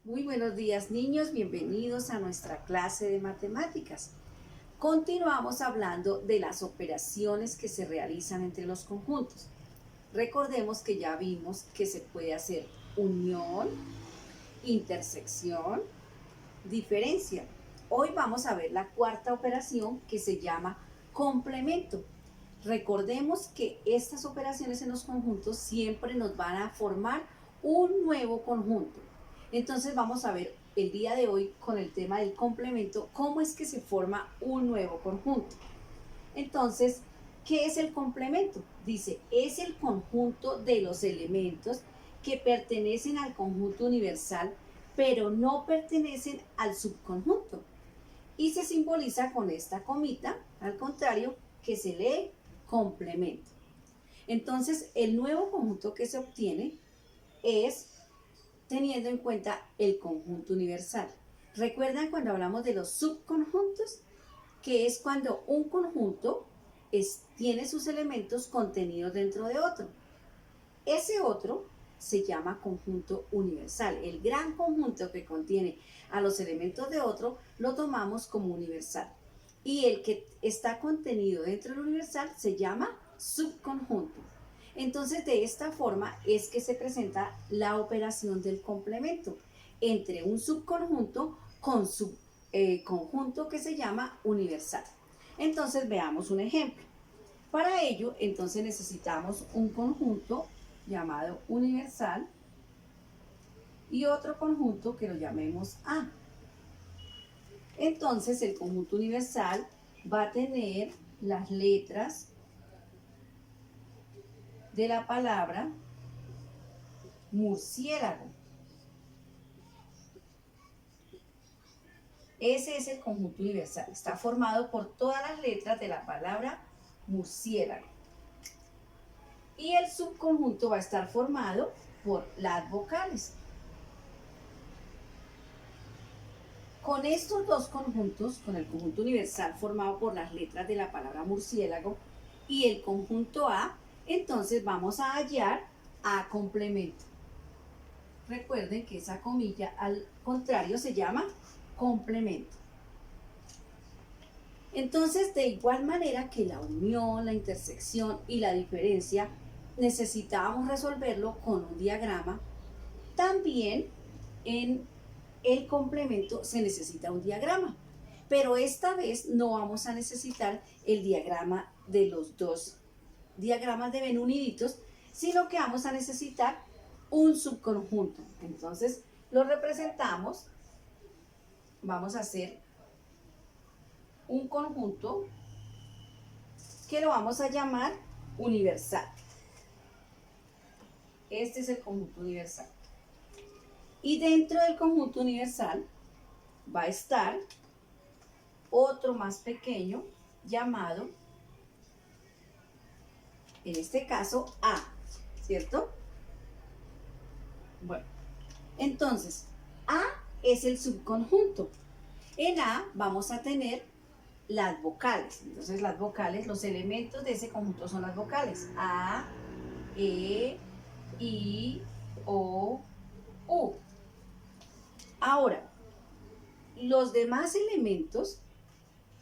Muy buenos días, niños, bienvenidos a nuestra clase de matemáticas. Continuamos hablando de las operaciones que se realizan entre los conjuntos. Recordemos que ya vimos que se puede hacer unión, intersección, diferencia. Hoy vamos a ver la cuarta operación que se llama complemento. Recordemos que estas operaciones en los conjuntos siempre nos van a formar un nuevo conjunto. Entonces vamos a ver el día de hoy con el tema del complemento, cómo es que se forma un nuevo conjunto. Entonces, ¿qué es el complemento? Dice, es el conjunto de los elementos que pertenecen al conjunto universal, pero no pertenecen al subconjunto. Y se simboliza con esta comita, al contrario, que se lee complemento. Entonces, el nuevo conjunto que se obtiene es teniendo en cuenta el conjunto universal. ¿Recuerdan cuando hablamos de los subconjuntos? Que es cuando un conjunto tiene sus elementos contenidos dentro de otro. Ese otro se llama conjunto universal. El gran conjunto que contiene a los elementos de otro lo tomamos como universal. Y el que está contenido dentro del universal se llama subconjunto. Entonces, de esta forma es que se presenta la operación del complemento entre un subconjunto con su conjunto que se llama universal. Entonces, veamos un ejemplo. Para ello, entonces necesitamos un conjunto llamado universal y otro conjunto que lo llamemos A. Entonces, el conjunto universal va a tener las letras de la palabra murciélago. Ese es el conjunto universal. Está formado por todas las letras de la palabra murciélago. Y el subconjunto va a estar formado por las vocales. Con estos dos conjuntos, con el conjunto universal formado por las letras de la palabra murciélago y el conjunto A, entonces vamos a hallar A complemento. Recuerden que esa comilla al contrario se llama complemento. Entonces, de igual manera que la unión, la intersección y la diferencia necesitábamos resolverlo con un diagrama, también en el complemento se necesita un diagrama. Pero esta vez no vamos a necesitar el diagrama de los dos diagramas de Venn uniditos, sino que vamos a necesitar un subconjunto. Entonces, lo representamos. Vamos a hacer un conjunto que lo vamos a llamar universal. Este es el conjunto universal. Y dentro del conjunto universal va a estar otro más pequeño llamado, en este caso, A, ¿cierto? Bueno, entonces, A es el subconjunto. En A vamos a tener las vocales. Entonces, las vocales, los elementos de ese conjunto son las vocales. A, E, I, O, U. Ahora, los demás elementos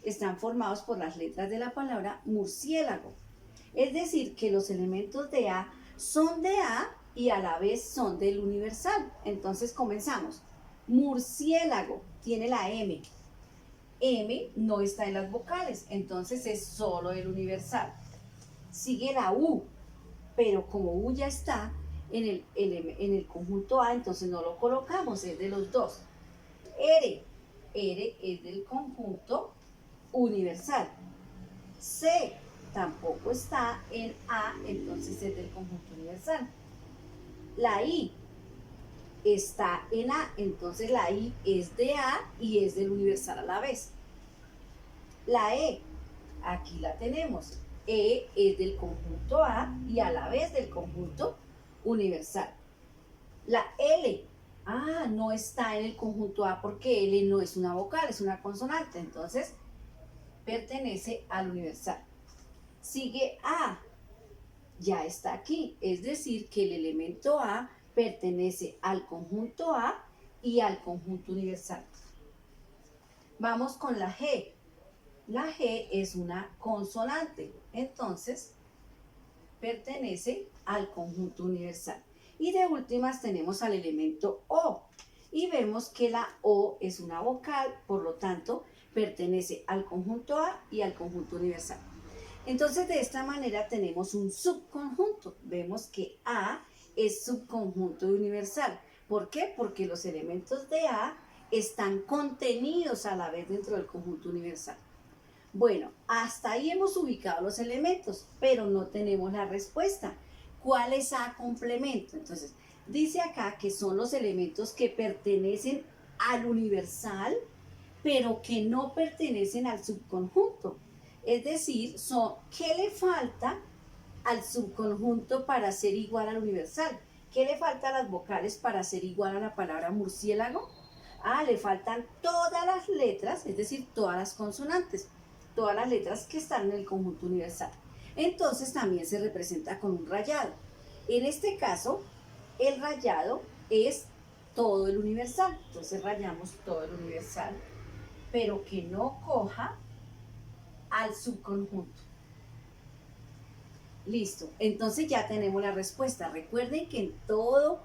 están formados por las letras de la palabra murciélago. Es decir, que los elementos de A son de A y a la vez son del universal. Entonces comenzamos. Murciélago tiene la M. M no está en las vocales, entonces es solo el universal. Sigue la U, pero como U ya está en el conjunto A, entonces no lo colocamos, es de los dos. R es del conjunto universal. C tampoco está en A, entonces es del conjunto universal. La I está en A, entonces la I es de A y es del universal a la vez. La E, aquí la tenemos. E es del conjunto A y a la vez del conjunto universal. La L, no está en el conjunto A porque L no es una vocal, es una consonante, entonces pertenece al universal. Sigue A, ya está aquí, es decir, que el elemento A pertenece al conjunto A y al conjunto universal. Vamos con la G. La G es una consonante, entonces pertenece al conjunto universal. Y de últimas tenemos al elemento O. Y vemos que la O es una vocal, por lo tanto, pertenece al conjunto A y al conjunto universal. Entonces, de esta manera tenemos un subconjunto. Vemos que A es subconjunto universal. ¿Por qué? Porque los elementos de A están contenidos a la vez dentro del conjunto universal. Bueno, hasta ahí hemos ubicado los elementos, pero no tenemos la respuesta. ¿Cuál es A complemento? Entonces, dice acá que son los elementos que pertenecen al universal, pero que no pertenecen al subconjunto. Es decir, ¿qué le falta al subconjunto para ser igual al universal? ¿Qué le falta a las vocales para ser igual a la palabra murciélago? Le faltan todas las letras, es decir, todas las consonantes, todas las letras que están en el conjunto universal. Entonces también se representa con un rayado. En este caso, el rayado es todo el universal. Entonces rayamos todo el universal, pero que no coja al subconjunto. Listo, entonces ya tenemos la respuesta. Recuerden que en todo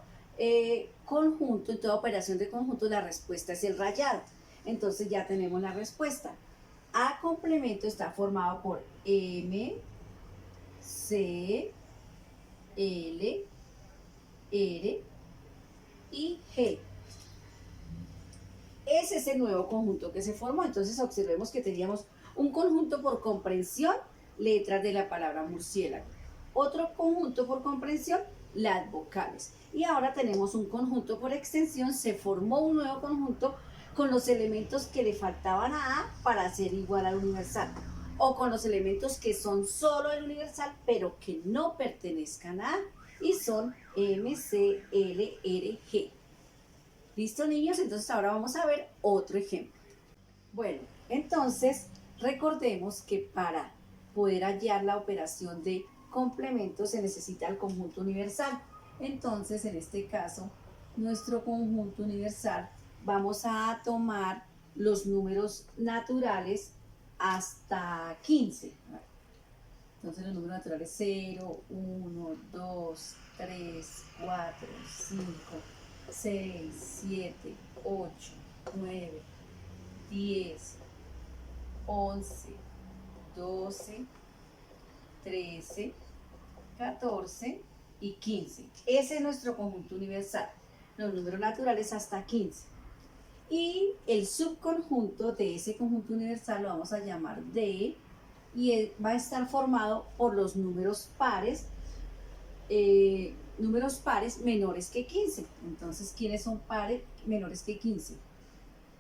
conjunto, en toda operación de conjunto, la respuesta es el rayado. Entonces ya tenemos la respuesta. A complemento está formado por M, C, L, R y G. Ese es el nuevo conjunto que se formó. Entonces observemos que teníamos un conjunto por comprensión, letras de la palabra murciélago. Otro conjunto por comprensión, las vocales. Y ahora tenemos un conjunto por extensión, se formó un nuevo conjunto con los elementos que le faltaban a A para ser igual al universal. O con los elementos que son solo el universal, pero que no pertenezcan a A. Y son M, C, L, R, G. ¿Listo, niños? Entonces ahora vamos a ver otro ejemplo. Bueno, entonces recordemos que para poder hallar la operación de complemento se necesita el conjunto universal. Entonces, en este caso, nuestro conjunto universal, vamos a tomar los números naturales hasta 15. Entonces los números naturales 0, 1, 2, 3, 4, 5, 6, 7, 8, 9, 10, 11, 12, 13, 14 y 15. Ese es nuestro conjunto universal. Los números naturales hasta 15. Y el subconjunto de ese conjunto universal lo vamos a llamar D y va a estar formado por los números pares menores que 15. Entonces, ¿quiénes son pares menores que 15?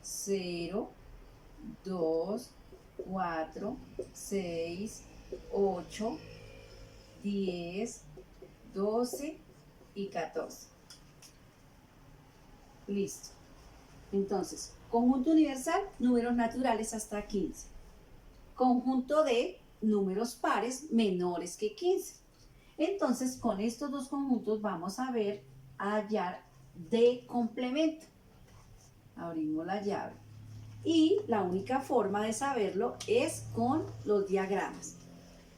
0, 2, 4, 6, 8, 10, 12 y 14. Listo. Entonces, conjunto universal, números naturales hasta 15. Conjunto de números pares menores que 15. Entonces, con estos dos conjuntos vamos a hallar de complemento. Abrimos la llave. Y la única forma de saberlo es con los diagramas.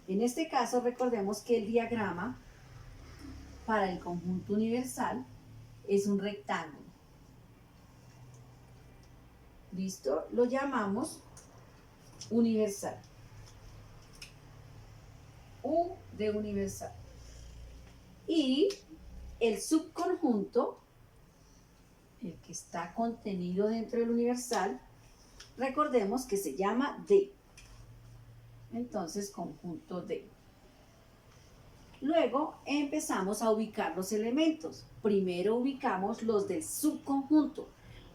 En este caso, recordemos que el diagrama para el conjunto universal es un rectángulo. ¿Listo? Lo llamamos universal. U de universal. Y el subconjunto, el que está contenido dentro del universal, recordemos que se llama D. Entonces, conjunto D. Luego empezamos a ubicar los elementos. Primero ubicamos los del subconjunto.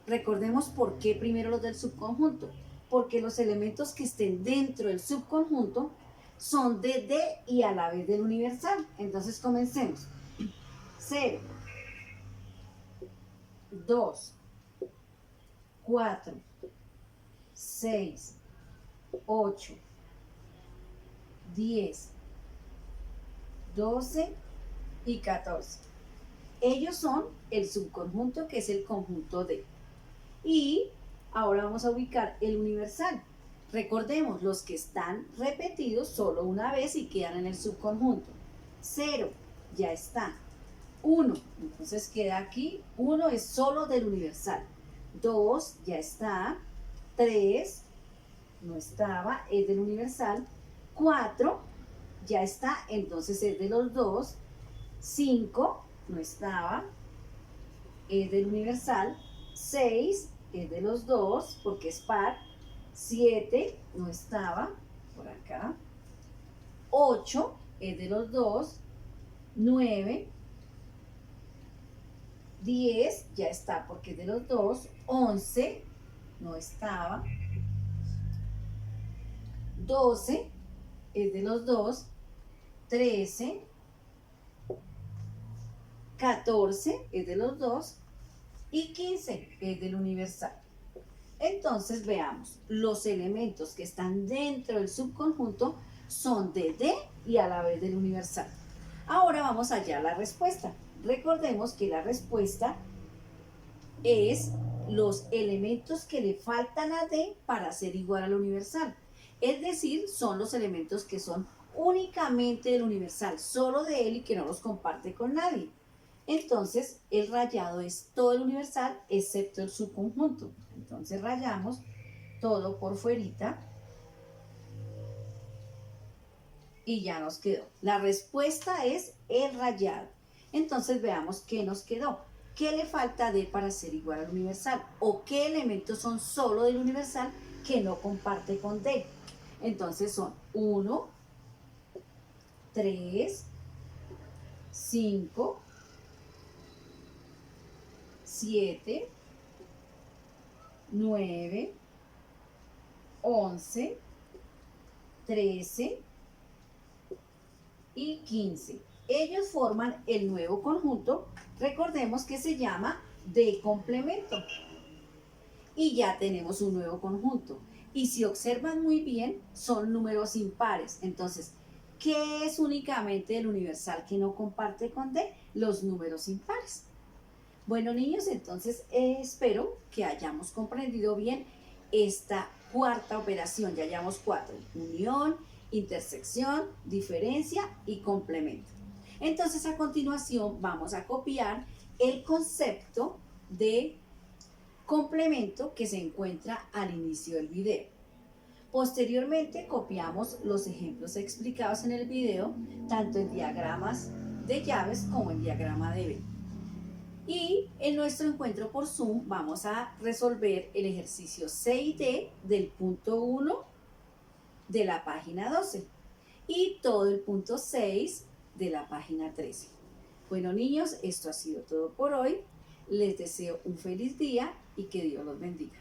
Recordemos por qué primero los del subconjunto. Porque los elementos que estén dentro del subconjunto son de D y a la vez del universal. Entonces comencemos. 0, 2, 4, 6, 8, 10, 12 y 14. Ellos son el subconjunto que es el conjunto D. Y ahora vamos a ubicar el universal. Recordemos, los que están repetidos solo una vez y quedan en el subconjunto. 0, ya está. 1, entonces queda aquí. 1 es solo del universal. 2, ya está. 3, no estaba, es del universal. 4, ya está, entonces es de los dos. 5, no estaba, es del universal. 6, es de los dos, porque es par. 7, no estaba, por acá. 8, es de los dos. 9, 10, ya está, porque es de los dos. 11, no estaba. 12, es de los dos. 13, 14, es de los dos. Y 15, es del universal. Entonces veamos, los elementos que están dentro del subconjunto son de D y a la vez del universal. Ahora vamos allá a la respuesta. Recordemos que la respuesta es los elementos que le faltan a D para ser igual al universal. Es decir, son los elementos que son únicamente del universal, solo de él y que no los comparte con nadie. Entonces, el rayado es todo el universal excepto el subconjunto. Entonces, rayamos todo por fuerita y ya nos quedó. La respuesta es el rayado. Entonces, veamos qué nos quedó. ¿Qué le falta a D para ser igual al universal? ¿O qué elementos son solo del universal que no comparte con D? Entonces, son 1, 3, 5, 7, 9, 11, 13 y 15. Ellos forman el nuevo conjunto, recordemos que se llama de complemento. Y ya tenemos un nuevo conjunto. Y si observan muy bien, son números impares. Entonces, ¿qué es únicamente el universal que no comparte con D? Los números impares. Bueno, niños, entonces espero que hayamos comprendido bien esta cuarta operación. Ya llevamos 4: unión, intersección, diferencia y complemento. Entonces, a continuación vamos a copiar el concepto de complemento que se encuentra al inicio del video. Posteriormente copiamos los ejemplos explicados en el video, tanto en diagramas de llaves como en diagrama de Venn. Y en nuestro encuentro por Zoom vamos a resolver el ejercicio C y D del punto 1 de la página 12 y todo el punto 6 de la página 13. Bueno, niños, esto ha sido todo por hoy. Les deseo un feliz día y que Dios los bendiga.